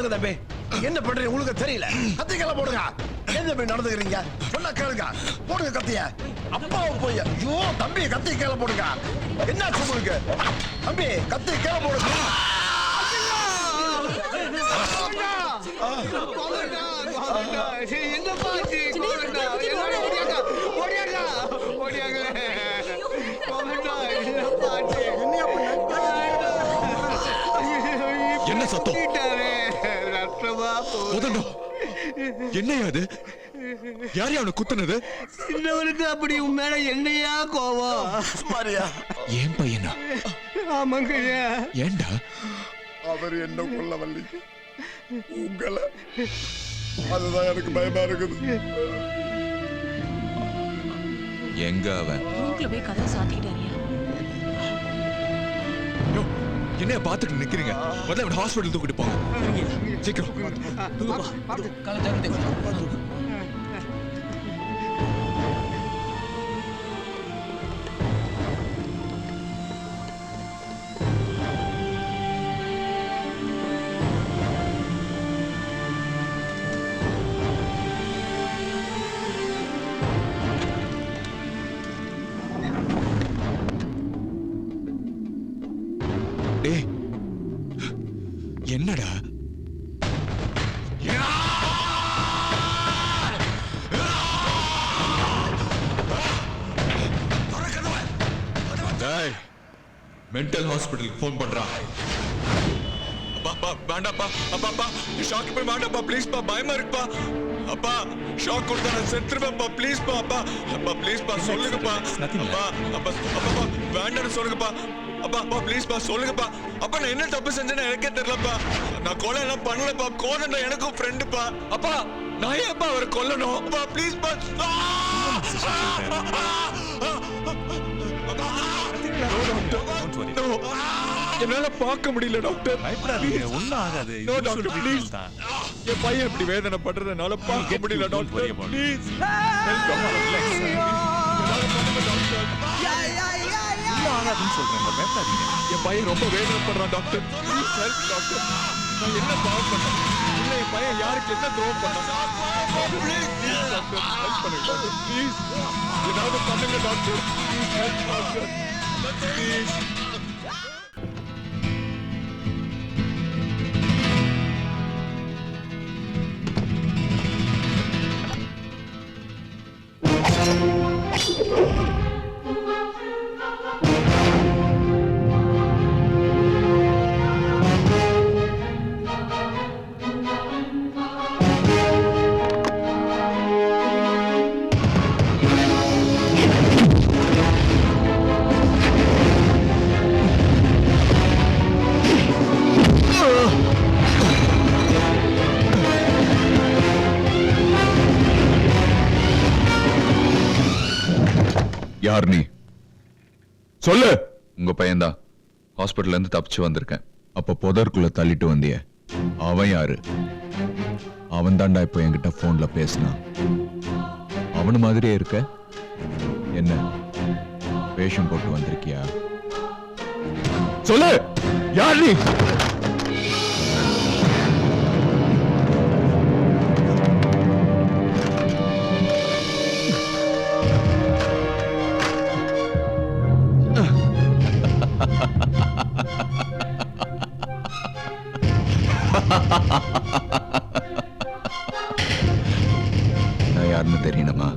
கேளுங்க தம்பி, என்ன பண்றீங்க உங்களுக்கு தெரியல. கத்திக்கெல்லாம் போடுங்க. என்ன தம்பி நடந்துக்கிறீங்க? சொன்னா கேளுங்க, போடுங்க கத்திய. அப்பாவை போய் ஐயோ தம்பி கத்தி கீழே போடுங்க. என்ன உங்களுக்கு தம்பி கத்தி கீழே போடுங்க. என்ன சத்தம்? என்னையா அது? யாரையா அவனை குத்துனது? சின்னவனுக்கு அப்படி உன் மேல என்னையா கோவம்? மாரியா ஏன் பையனா? ஆமாங்க. ஏண்டா? அவர் என்ன கொல்லவல்லி உங்களை, அதுதான் எனக்கு பயமா இருக்குது. எங்க அவன்? ரூம்ல போய் கதவை சாத்திக்கிட்டாரியா? என்னைய பாத்துட்டு நிக்கிறீங்க? முதல்ல அவன் ஹாஸ்பிட்டல் தூக்கிட்டு போங்க. சீக்கிரம். டேய், என்னடா? மென்டல் ஹாஸ்பிட்டலுக்கு போன் பண்றா. அப்பா வேண்டாப்பா, அப்பா ஷாக் போய் வேண்டாப்பா, ப்ளீஸ்ப்பா, பயமா இருக்குப்பா. அப்பா ஷாக் கொடுத்தா நான் செத்துருவேன்ப்பா, ப்ளீஸ்ப்பா. அப்பா ப்ளீஸ்ப்பா சொல்லுங்கப்பா. அப்பா வேண்டாம்னு சொல்லுங்கப்பா. அப்பா ப்ளீஸ்ப்பா சொல்லுங்கப்பா. அப்பா நான் என்ன தப்பு செஞ்சேன்னு எனக்கே தெரியலப்பா. நான் கொலை எல்லாம் பண்ணலப்பா. கோதண்டா எனக்கும் ஃப்ரெண்டுப்பா. அப்பா நான் ஏன்ப்பா அவரை கொல்லணும்? அப்பா ப்ளீஸ்ப்பா. என்னால பார்க்க முடியல டாக்டர். பயப்படாதீங்க, ஒண்ணும் ஆகாது. No doctor please. என் பையன் இப்படி வேதனை பண்றதுனால பார்க்க முடியல டாக்டர். Please help doctor. ஒண்ணும் ஆகாதுன்னு சொல்றேன், பயப்படாதீங்க. என் பையன் ரொம்ப வேதனைப்படுறான் டாக்டர். Please help doctor. நான் என்ன பாவம் பண்ணேன்? இல்ல என் பையன் யாருக்கு என்ன துரோகம் பண்ணான்? ப்ளீஸ் டாக்டர் ஹெல்ப் பண்ணுங்க டாக்டர். ப்ளீஸ் ஏதாவது பண்ணுங்க doctor. Please help doctor. Please. யார் நீ? சொல்லு. உங்க பையன்தான். ஹாஸ்பிட்டல்ல இருந்து தப்பிச்சு வந்திருக்கேன். அப்ப புதற்குள்ள தள்ளிட்டு வந்திய அவன் யாரு? அவன் தாண்டா இப்ப என்கிட்ட போன்ல பேசினான். அவனு மாதிரியே இருக்க. என்ன வேஷம் போட்டு வந்திருக்கியா? சொல்லு, யார் நீ? நான் யாருன்னு தெரியணுமா?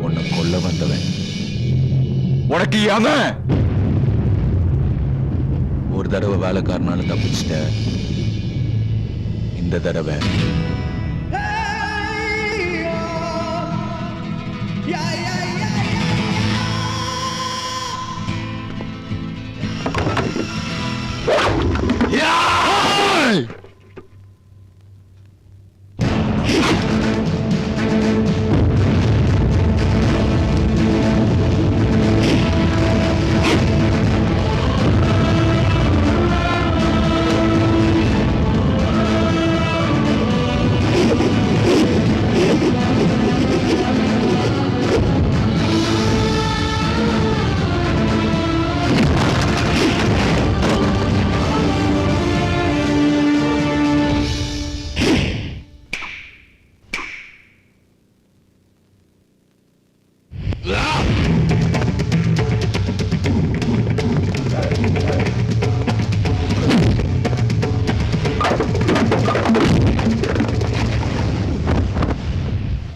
உன்னை கொல்ல வந்தவன். உனக்கு அவன் ஒரு தடவை வேலைக்காரனால தப்பிச்சிட்ட. இந்த தடவை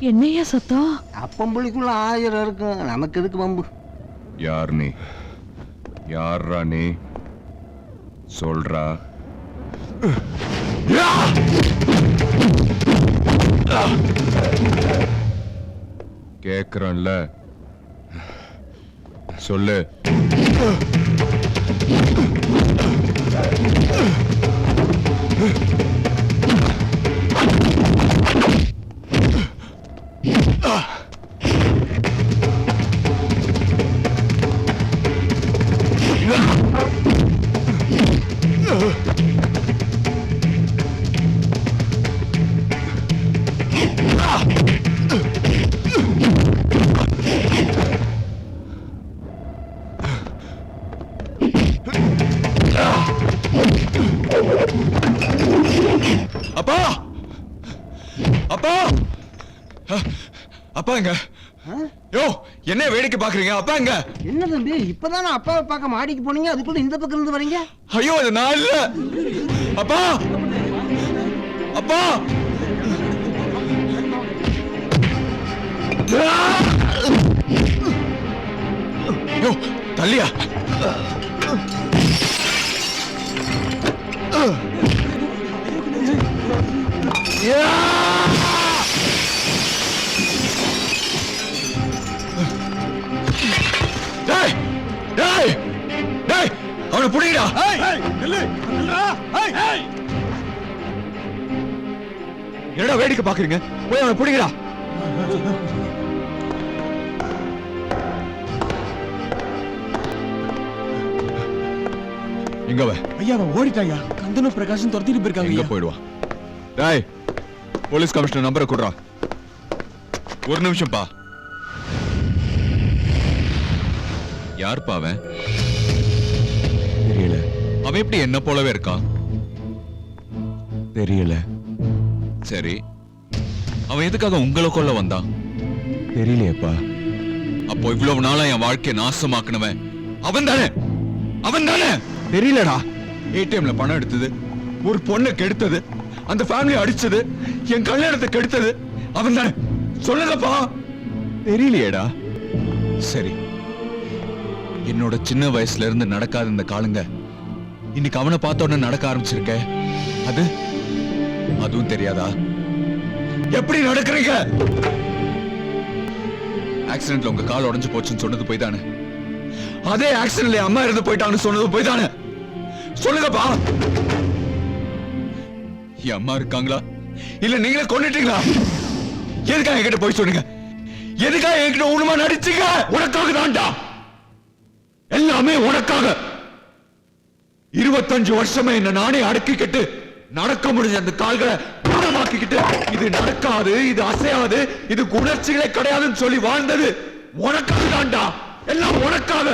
என்னையா சத்தம்? அப்பம்புளிக்குள்ள 1000 இருக்கும், நமக்கு எதுக்கு வம்பு? யார் நீ? யாரா நீ? சொல்றா. கேக்குறேன்ல, சொல்லு. அப்பா அப்பா அப்பா எங்க? யோ, என்ன வேடிக்கை பாக்குறீங்க? அப்பா எங்க? என்ன தம்பி, இப்பதானே அப்பாவை பார்க்க மாடிக்கு போனீங்க, அதுக்குள்ள இந்த பக்கம் இருந்து வரீங்க? ஐயோ, அது நான் இல்ல. அப்பா அப்பா யோ, தள்ளியா? டேய் டேய் டேய், அவனை புடிங்கடா. என்னடா வேடிக்கை பாக்குறீங்க? போய் அவனை புடிங்கடா. எங்க அவன்? ஐயா, அவன் ஓடிட்டாயா. கந்தனும் பிரகாஷும் துரத்திட்டு போயிருக்காங்க. எங்க போயிடுவான்? டேய், போலீஸ் கமிஷனர் நம்பரை குடுறா. ஒரு நிமிஷம் பா. யாருப்பா அவன்? தெரியல அவன் எப்படி என்ன போலவே இருக்கான்? தெரியல சரி, அவன் எதுக்காக உங்களை கொல்ல வந்தான்? தெரியலையப்பா. அப்போ இவ்வளவு நாளா என் வாழ்க்கையை நாசமாக்குனவன் அவன் தானே? அவன் தானே? தெரியலடா. ஏடிஎம்ல பணம் எடுத்தது, ஒரு பொண்ணை கெடுத்தது, அந்த ஃபேமிலி அடிச்சது, என் கல்யாணத்தை கெடுத்தது அவன் தானே? சொல்லுங்கப்பா. தெரியலையேடா. சரி, என்னோட சின்ன வயசுல இருந்து நடக்காத இந்த காலங்க இன்னைக்கு அவனை பார்த்த உடனே நடக்க ஆரம்பிச்சிருக்க. அதுவும் தெரியாதா? எப்படி நடக்கிறீங்க? ஆக்சிடென்ட்ல உங்க கால் உடைஞ்சு போச்சுன்னு சொன்னது போய் தானே? அதே ஆக்சிடென்ட்ல அம்மா இருந்து போயிட்டான்னு சொன்னது போய் தானே? சொல்லுங்கப்பா. என் அம்மா இருக்காங்களா இல்ல நீங்களே கொன்னுட்டீங்களா? எதுக்காக என்கிட்ட போய் சொன்னீங்க? எதுக்காக என்கிட்ட உண்மை நடிச்சீங்க? உனக்காக தான்டா, எல்லாமே உனக்காக. 25 வருஷமே என்ன நானே அடக்கிக்கிட்டு நடக்க முடிஞ்ச அந்த கால்களை ஊனமாக்கிக்கிட்டு இது நடக்காது, இது அசையாது, இது உணர்ச்சிகளே கிடையாதுன்னு சொல்லி வாழ்ந்தது உனக்காக தான்டா. எல்லாம் உனக்காக.